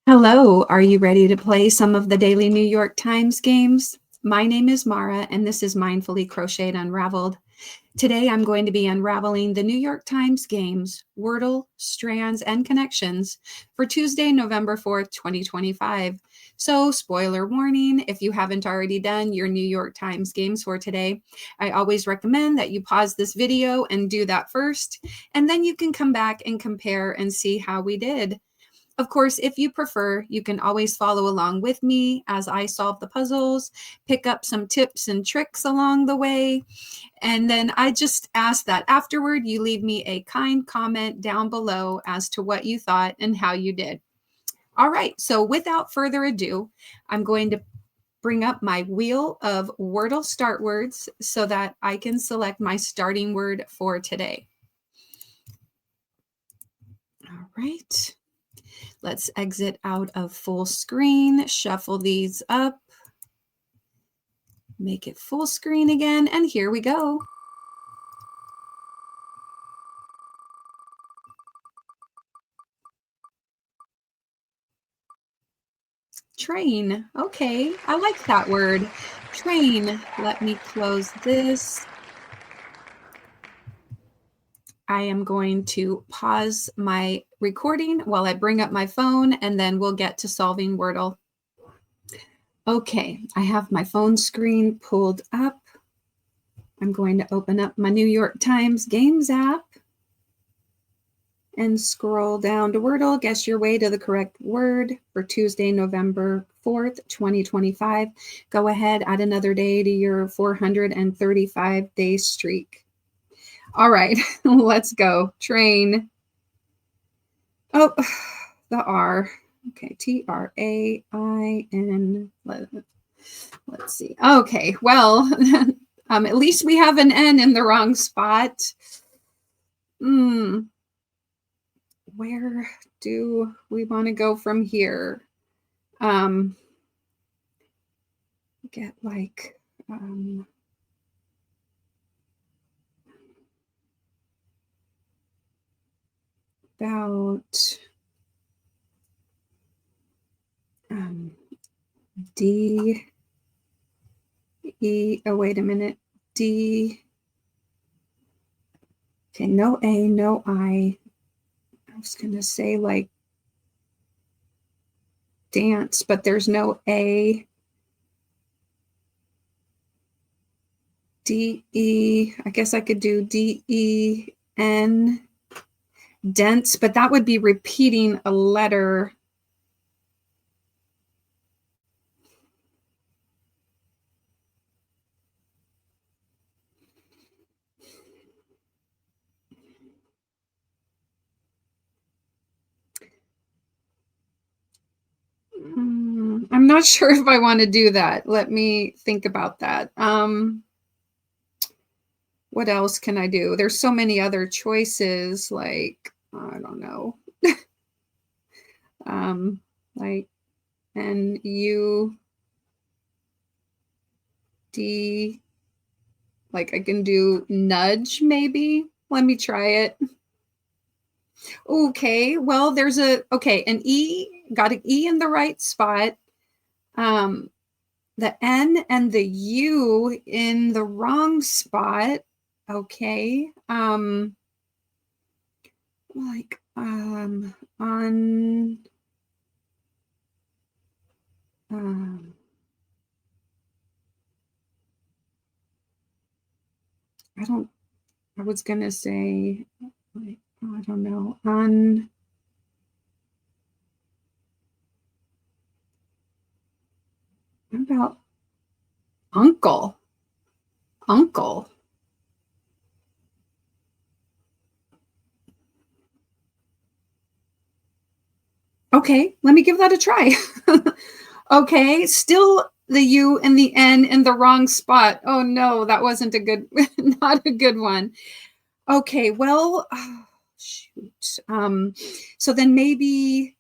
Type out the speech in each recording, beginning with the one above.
Hello, are you ready to play some of the daily New York Times games? My name is Mara, and this is Mindfully Crocheted Unraveled. Today, I'm going to be unraveling the New York Times games, WORDLE, STRANDS, and Connections for Tuesday, November 4th, 2025. So, spoiler warning, if you haven't already done your New York Times games for today, I always recommend that you pause this video and do that first, and then you can come back and compare and see how we did. Of course, if you prefer, you can always follow along with me as I solve the puzzles, pick up some tips and tricks along the way. And then I just ask that afterward you leave me a kind comment down below as to what you thought and how you did. All right, so without further ado, I'm going to bring up my wheel of Wordle start words so that I can select my starting word for today. All right. Let's exit out of full screen, shuffle these up, make it full screen again, and here we go. Train. Okay, I like that word. Train. Let me close this. I am going to pause my recording while I bring up my phone, and then we'll get to solving Wordle. Okay, I have my phone screen pulled up. I'm going to open up my New York Times Games app and scroll down to Wordle. Guess your way to the correct word for Tuesday, November 4th, 2025. Go ahead, add another day to your 435-day streak. All right, let's go. Train. Oh, the R. Okay, T-R-A-I-N. Let's see. Okay, well, at least we have an N in the wrong spot. Where do we want to go from here? Get like about D, E, oh, wait a minute, D, okay, no A, no I. I was going to say like dance, but there's no A. D, E, I guess I could do D, E, N, dense, but that would be repeating a letter. I'm not sure if I want to do that. Let me think about that. What else can I do? There's so many other choices, like, I don't know. Like N-U-D, like I can do nudge maybe. Let me try it. Okay, well, there's an E, got an E in the right spot. The N and the U in the wrong spot. Okay. Like on I was gonna say, like, I don't know, what about uncle? Uncle. Okay, let me give that a try. Okay, still the U and the N in the wrong spot. Oh no, that wasn't a good, not a good one. Okay, well, oh, shoot. So then maybe,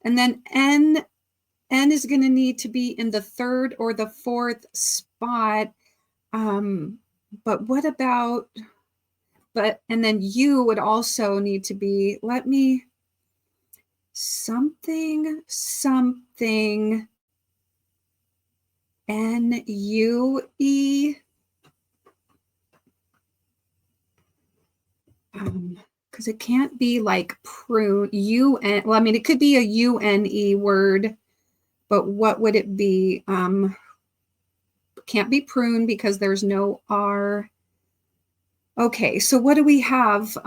and then N is going to need to be in the third or the fourth spot. But what about, and then U would also need to be, something, something, N-U-E. Because it can't be like prune, U-N. Well, I mean, it could be a U-N-E word, but what would it be? Can't be prune because there's no R. Okay, so what do we have?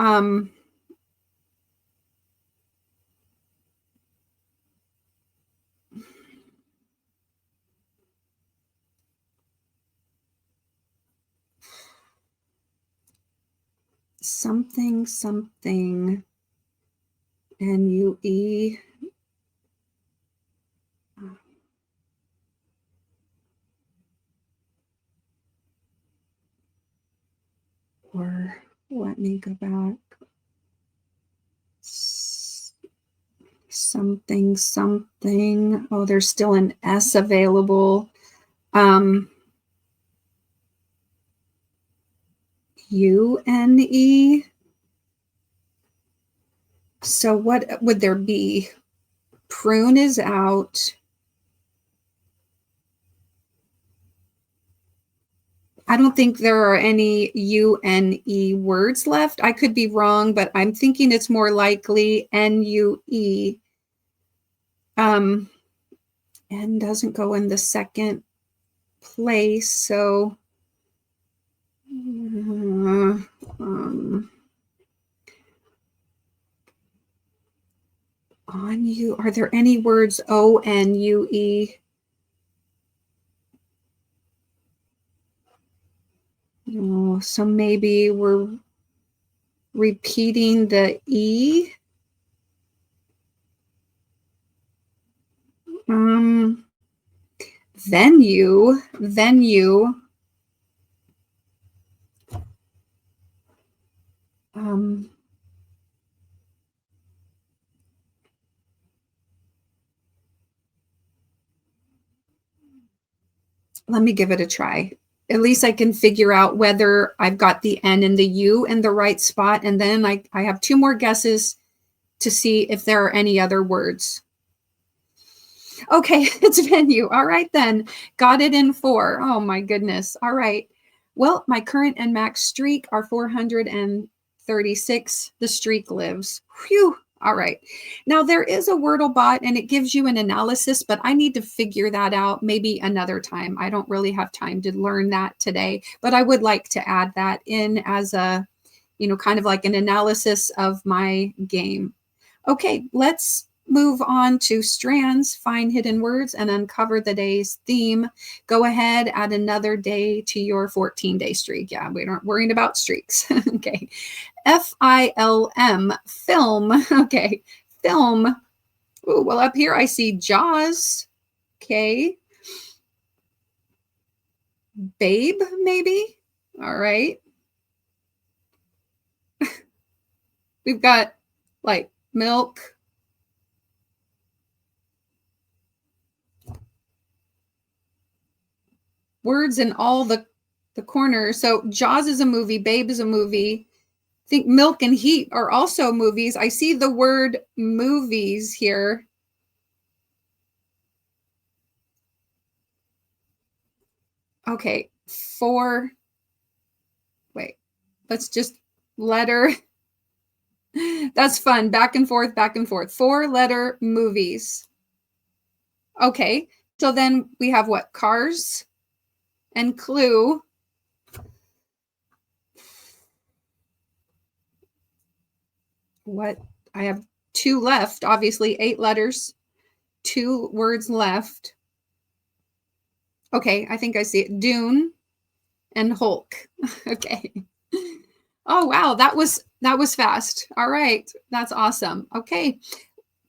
Something, something, N-U-E. Or let me go back. Something, something. Oh, there's still an S available. U-N-E. So what would there be? Prune is out. I don't think there are any U-N-E words left. I could be wrong, but I'm thinking it's more likely N-U-E. N doesn't go in the second place, so on you. Are there any words O-N-U-E? No, so maybe we're repeating the E. Venue. Let me give it a try. At least I can figure out whether I've got the N and the U in the right spot. And then I have two more guesses to see if there are any other words. Okay, it's venue. All right, then. Got it in 4. Oh, my goodness. All right. Well, my current and max streak are 436. The streak lives. Whew. All right. Now, there is a Wordle bot, and it gives you an analysis, but I need to figure that out maybe another time. I don't really have time to learn that today, but I would like to add that in as a, kind of like an analysis of my game. Okay, let's move on to strands, find hidden words, and uncover the day's theme. Go ahead, add another day to your 14-day streak. Yeah, we aren't worrying about streaks. Okay. F-I-L-M, film. Okay, film. Ooh, well, up here I see Jaws. Okay. Babe, maybe. All right. We've got like milk. Words in all the corners. So Jaws is a movie. Babe is a movie. I think Milk and Heat are also movies. I see the word movies here. Okay, 4. Wait, let's just letter. That's fun. Back and forth, back and forth. 4-letter movies. Okay, so then we have what? Cars and Clue. What? I have 2 left. Obviously, 8 letters. 2 words left. Okay, I think I see it. Dune and Hulk. Okay. Oh, wow. That was fast. All right. That's awesome. Okay.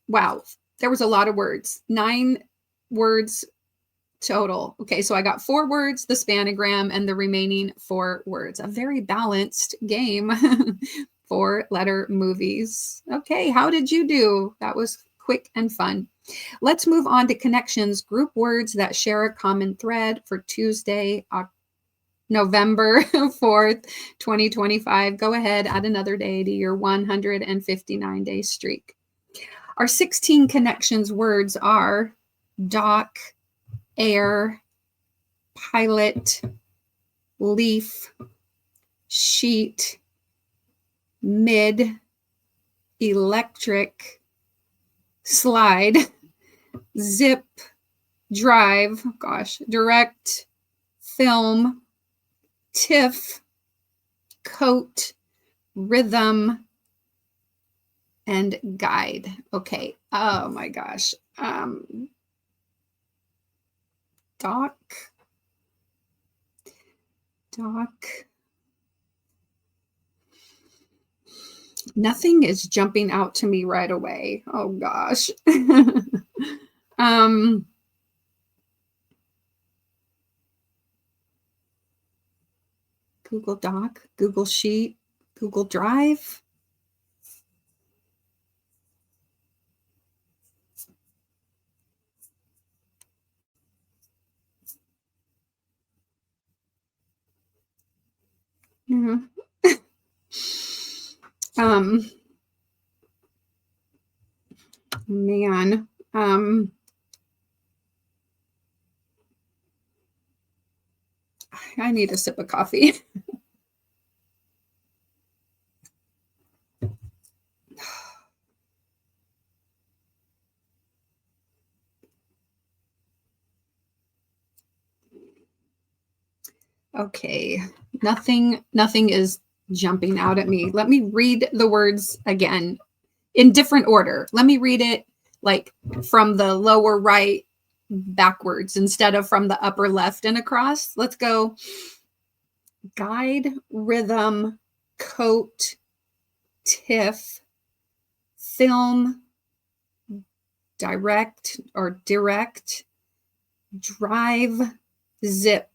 Wow. There was a lot of words. 9 words total. Okay. So I got 4 words, the spanogram, and the remaining 4 words. A very balanced game. 4-letter movies. Okay. How did you do? That was quick and fun. Let's move on to connections, group words that share a common thread for Tuesday, November 4th, 2025. Go ahead, add another day to your 159-day streak. Our 16 connections words are dock, air, pilot, leaf, sheet, mid, electric, slide, zip, drive, gosh, direct, film, tiff, coat, rhythm, and guide. Okay. Oh my gosh. Dock. Nothing is jumping out to me right away. Oh gosh. Google Doc, Google Sheet, Google Drive. Yeah. Man. I need a sip of coffee. Okay, nothing is jumping out at me. Let me read the words again in different order. Let me read it like from the lower right backwards instead of from the upper left and across. Let's go. Guide, rhythm, coat, tiff, film, direct, drive, zip,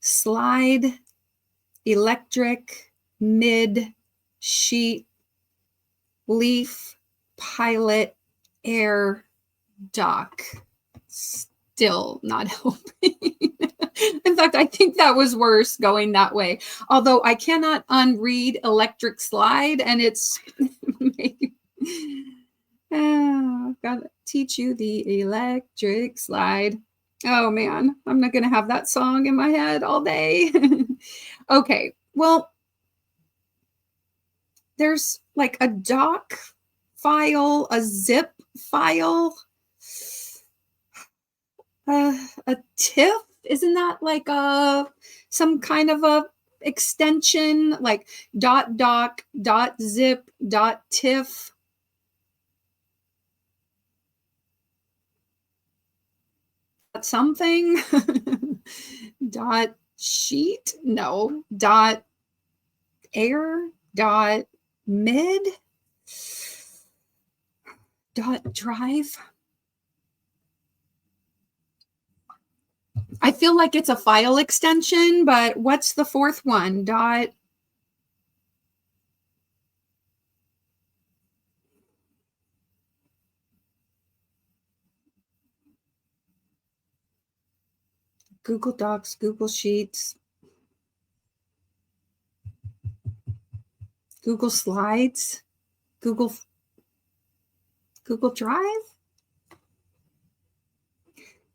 slide, electric, mid, sheet, leaf, pilot, air, dock. Still not helping. In fact, I think that was worse going that way. Although I cannot unread electric slide, and it's I've got to teach you the electric slide. Oh man, I'm not going to have that song in my head all day. Okay, well, there's like a doc file, a zip file, a tiff. Isn't that like some kind of a extension, like .doc, .zip, .tiff? Something. .sheet? No. .air? .mid? .drive? I feel like it's a file extension, but what's the fourth one? Google Docs, Google Sheets, Google Slides, Google Drive,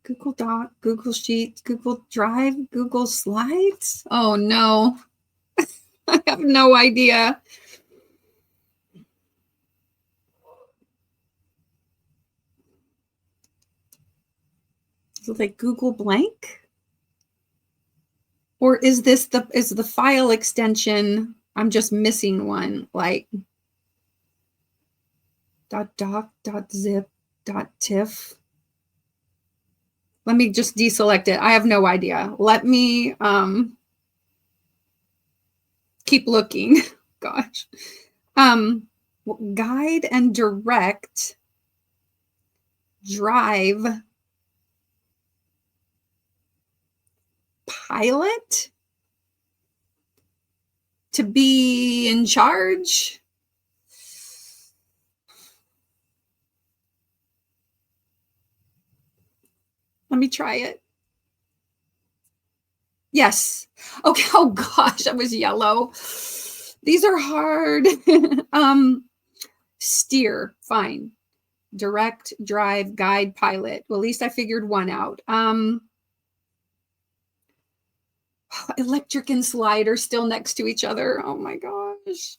Google Doc, Google Sheets, Google Drive, Google Slides. Oh no, I have no idea. Like Google blank? Or is this the file extension? I'm just missing one, like .doc, .zip, .tiff. Let me just deselect it. I have no idea. Let me keep looking. Gosh. Guide and direct, drive, pilot, to be in charge. Let me try it. Yes. Okay. Oh gosh, that was yellow. These are hard. Steer, fine. direct, drive, guide, pilot. Well, at least I figured one out. Electric and slide are still next to each other. Oh my gosh.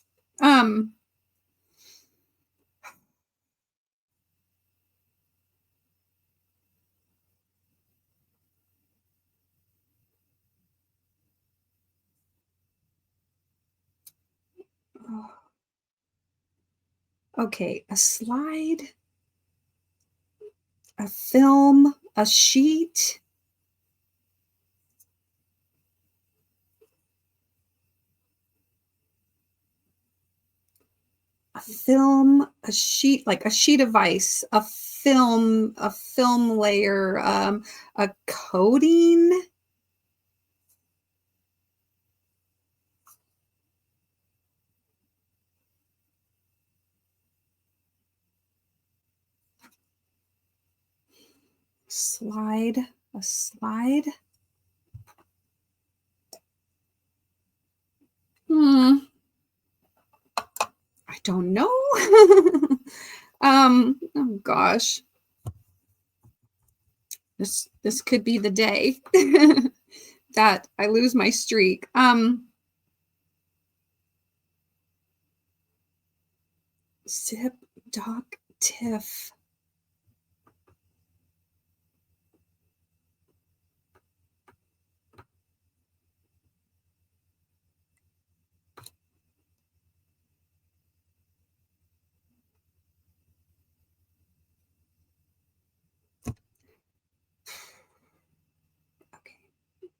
Okay, a slide, a film, a sheet. A film, a sheet, like a sheet of ice, a film layer, a coating. Slide, a slide. I don't know. Oh gosh. This could be the day that I lose my streak. Zip, doc, tiff.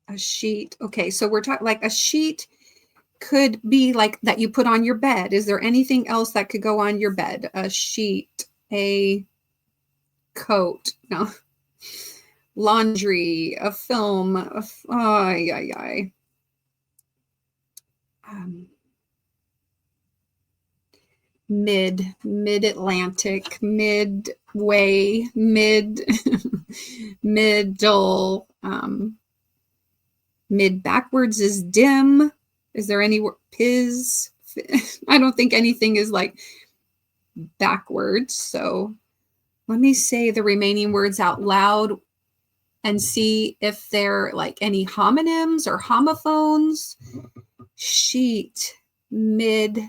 A sheet. Okay, so we're talking like a sheet could be like that you put on your bed. Is there anything else that could go on your bed? A sheet, a coat, no, laundry, a film, mid-Atlantic, midway, middle, mid backwards is dim. Is there any piz? I don't think anything is like backwards. So let me say the remaining words out loud and see if they're like any homonyms or homophones. Sheet, mid,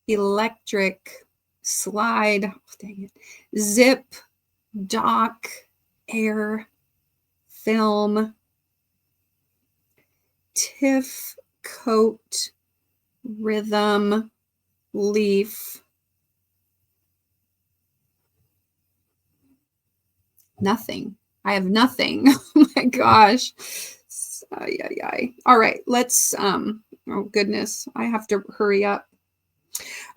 electric, slide, oh, dang it, zip, dock, air, film, tiff, coat, rhythm, leaf. Nothing. I have nothing. Oh my gosh. All right, let's, oh goodness, I have to hurry up.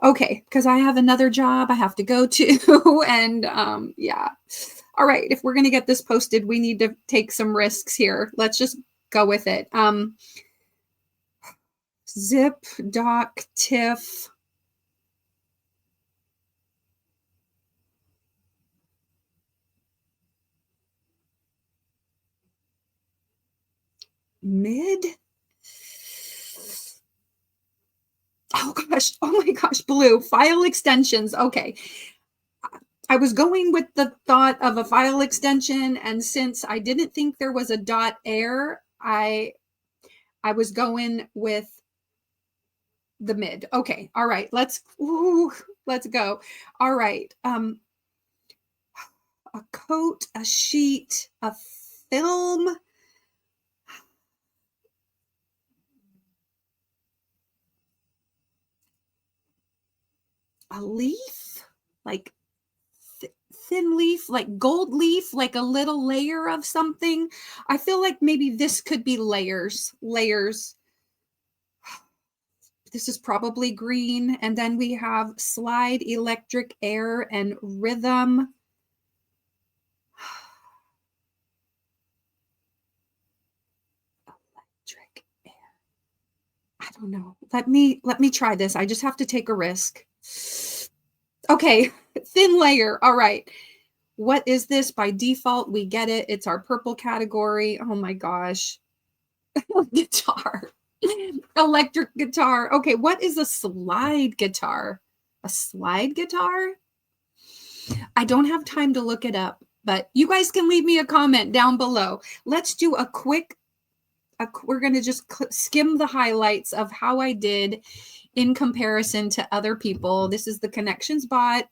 Okay, because I have another job I have to go to. And yeah. All right, if we're going to get this posted, we need to take some risks here. Let's just go with it. Zip, dock, tiff. Mid. Oh gosh. Oh my gosh. Blue. File extensions. Okay. I was going with the thought of a file extension, and since I didn't think there was a dot air, I was going with the mid. Okay. All right. Let's go. All right. A coat, a sheet, a film. A leaf, like thin leaf, like gold leaf, like a little layer of something. I feel like maybe this could be layers. This is probably green. And then we have slide, electric, air, and rhythm. Electric, air. I don't know. Let me try this. I just have to take a risk. Okay, thin layer. All right. What is this? By default, we get it. It's our purple category. Oh my gosh. Guitar. Electric guitar. Okay, what is a slide guitar? A slide guitar? I don't have time to look it up, but you guys can leave me a comment down below. Let's do a quick, we're going to just skim the highlights of how I did in comparison to other people. This is the connections bot.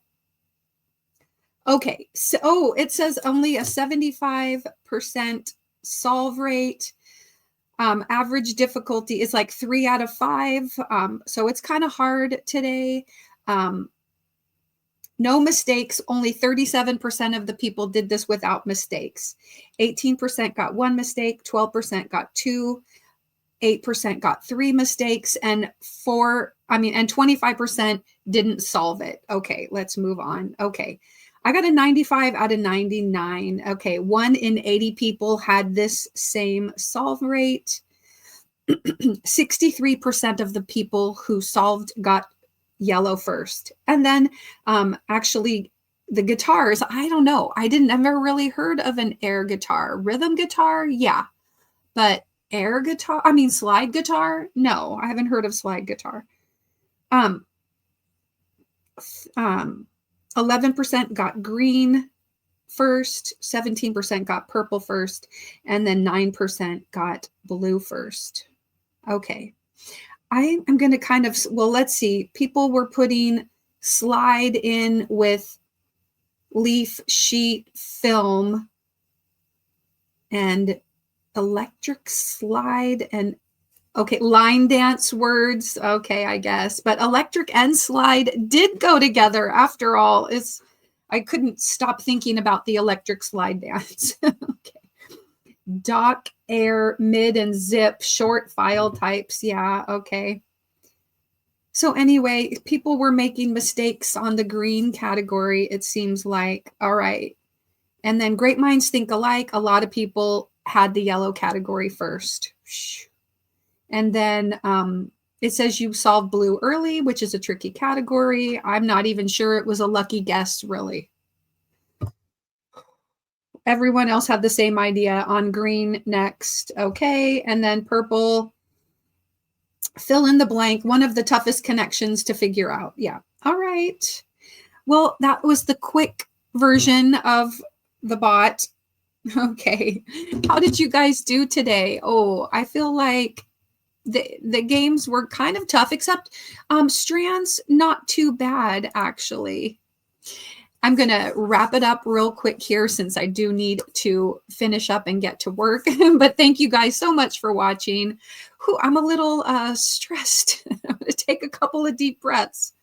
Okay, so it says only a 75% solve rate. Average difficulty is like 3 out of 5. So it's kind of hard today. No mistakes. Only 37% of the people did this without mistakes. 18% got 1 mistake, 12% got 2, 8% got 3 mistakes, and 25% didn't solve it. Okay, let's move on. Okay. I got a 95 out of 99. Okay, 1 in 80 people had this same solve rate. 63% of the people who solved got yellow first. And then actually the guitars, I don't know. I never really heard of an air guitar. Rhythm guitar, yeah. But air guitar, slide guitar? No, I haven't heard of slide guitar. 11% got green first, 17% got purple first, and then 9% got blue first. Okay. I'm going to kind of, let's see. People were putting slide in with leaf sheet film and electric slide and okay, line dance words. Okay, I guess. But electric and slide did go together after all. I couldn't stop thinking about the electric slide dance. Okay. Dock, air, mid, and zip, short file types. Yeah, okay. So anyway, people were making mistakes on the green category, it seems like. All right. And then great minds think alike. A lot of people had the yellow category first. And then it says you solved blue early, which is a tricky category. I'm not even sure it was a lucky guess, really. Everyone else had the same idea on green next. Okay. And then purple, fill in the blank, one of the toughest connections to figure out. Yeah. All right. Well, that was the quick version of the bot. Okay. How did you guys do today? Oh, I feel like the games were kind of tough, except Strands, not too bad, actually. I'm going to wrap it up real quick here since I do need to finish up and get to work. But thank you guys so much for watching. I'm a little stressed. I'm going to take a couple of deep breaths.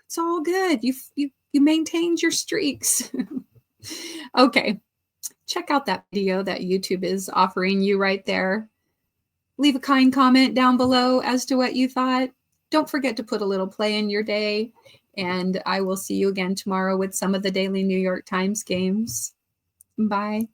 It's all good. You maintained your streaks. Okay. Check out that video that YouTube is offering you right there. Leave a kind comment down below as to what you thought. Don't forget to put a little play in your day. And I will see you again tomorrow with some of the daily New York Times games. Bye.